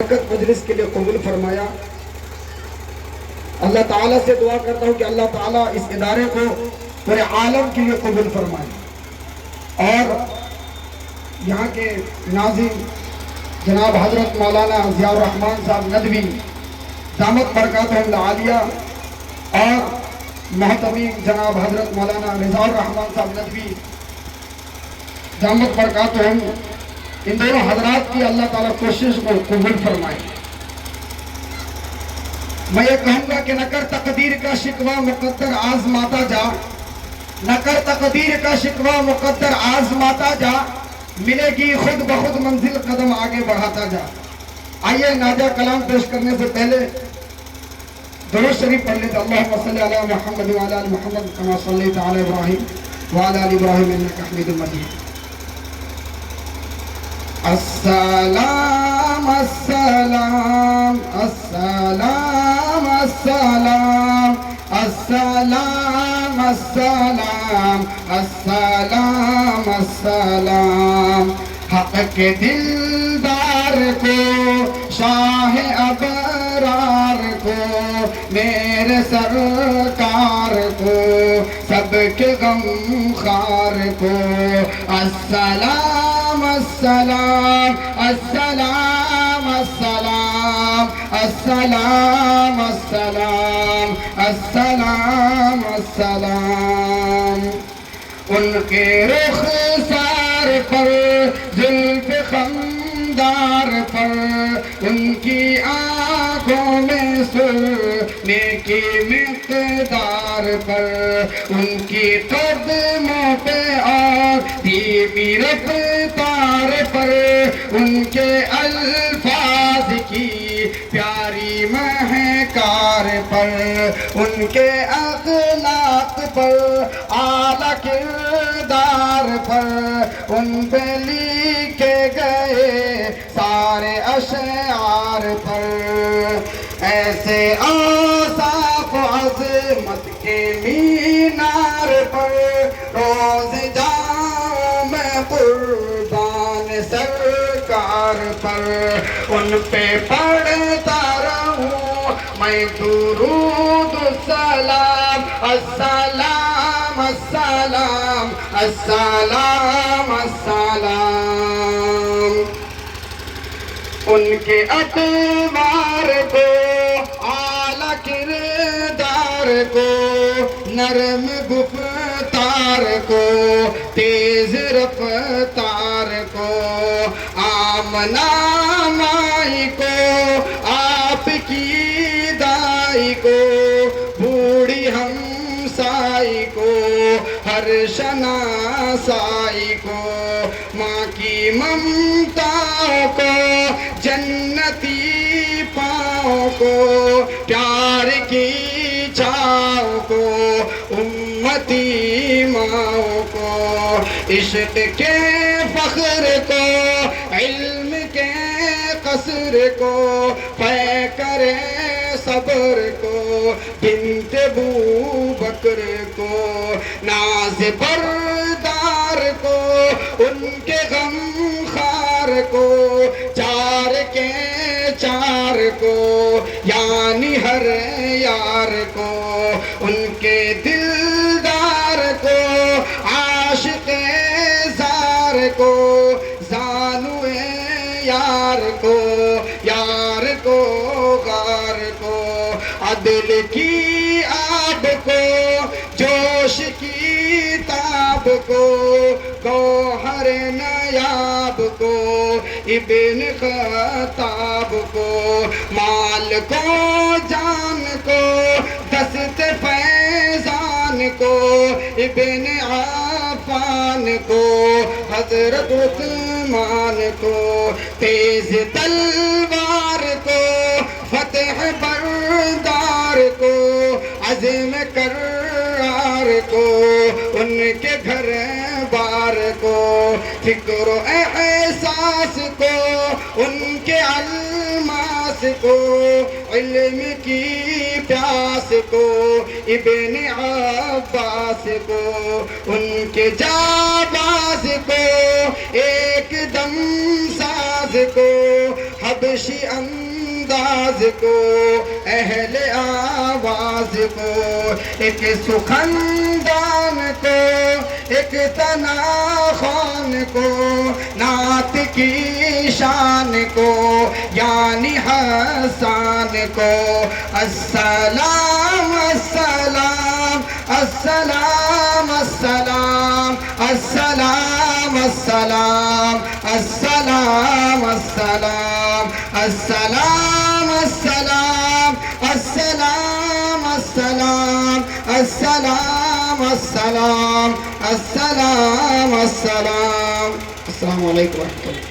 مجلس کے لیے قبول فرمایا۔ اللہ تعالیٰ سے دعا کرتا ہوں کہ اللہ تعالیٰ اس ادارے کو پورے عالم کے لیے قبول فرمائے، اور یہاں کے ناظم جناب حضرت مولانا ضیاء الرحمن صاحب ندوی دامت برکاتہم العالیہ اور محتمیم جناب حضرت مولانا رضا الرحمن صاحب ندوی دامت برکاتہم، ان دونوں حضرات کی اللہ تعالیٰ کوشش کو قبول فرمائے۔ میں یہ کہوں گا کہ نہ کر تقدیر کا شکوہ مقدر آزماتا جا، نہ کر تقدیر کا شکوہ مقدر آزماتا جا، ملے گی خود بخود منزل قدم آگے بڑھاتا جا۔ آئیے ناجہ کلام پیش کرنے سے پہلے درود شریف پڑھ لیتے۔ اللہم صلی علی محمد وعلی آل محمد کما صلیت علی ابراہیم وعلی آل ابراہیم انک حمید مجید۔ السلام السلام السلام السلام السلام السلام السلام السلام، حق کے دلدار کو، شاہ ابرار کو، میرے سرکار کو، سب کے غم خار کو، السلام السلام السلام السلام السلام السلام السلام السلام۔ ان کے رخسار پر، زلف خمدار پر، ان کی آنکھوں میں سرمے کی مقدار پر، ان کی قدموں پہ اور دھیمی رفتار پر، ان کے الفاظ کی پیاری مہکار پر، ان کے اخلاق پر، اعلیٰ کردار پر، ان پہ لکھے گئے سارے اشعار پر، ایسے اوصاف و عظمت کے مینار پر روز جاؤں میں قربان سرکار پر، ان پہ پڑھتا رہوں میں درود السلام، السلام السلام السلام السلام۔ ان کے اطوار کو، اعلیٰ کردار کو، نرم گفتار کو، تیز رفتار کو، آمنہ مائی کو، آپ کی دائی کو، بوڑھی ہمسائی کو، ہر شناسائی کو، ماں کی ممتا کو، جنتی پاؤں کو، پیار کی چھاؤں کو، امتی ماؤں کو، عشق کے فخر کو، علم کے قصر کو، پیکر صبر کو، بنت ابو بکر کو، ناز بردار کو، ان کے غم خار کو، چار کے چار کو، یعنی ہر یار کو، ان کے دلدار کو، عاشق زار کو، زانوے یار کو، یار کو غار کو، عدل کی آب کو، جوش کی تاب کو، گوہر نیاب کو، ابن خطاب کو، مال کو، جان کو، دست فیضان کو، ابن عفان کو، حضرت عثمان کو، تیز تلوار کو، فتح بردار کو، عزم کرار کو، ان کے گھر بار کو، فکر و احساس کو، ان کے الماس کو، علم کی پیاس کو، ابن عباس کو، ان کے جاباز کو، ایک دم ساز کو، حبشی انداز کو، اہل آواز کو، ایک سخندان کو، ایک تناخوان کو، نعت کی شان کو، یعنی حسان کو، السلام السلام السلام السلام السلام السلام السلام السلام السلام السلام السلام السلام السلام السلام السلام السلام. السلام علیکم ورحمۃ اللہ.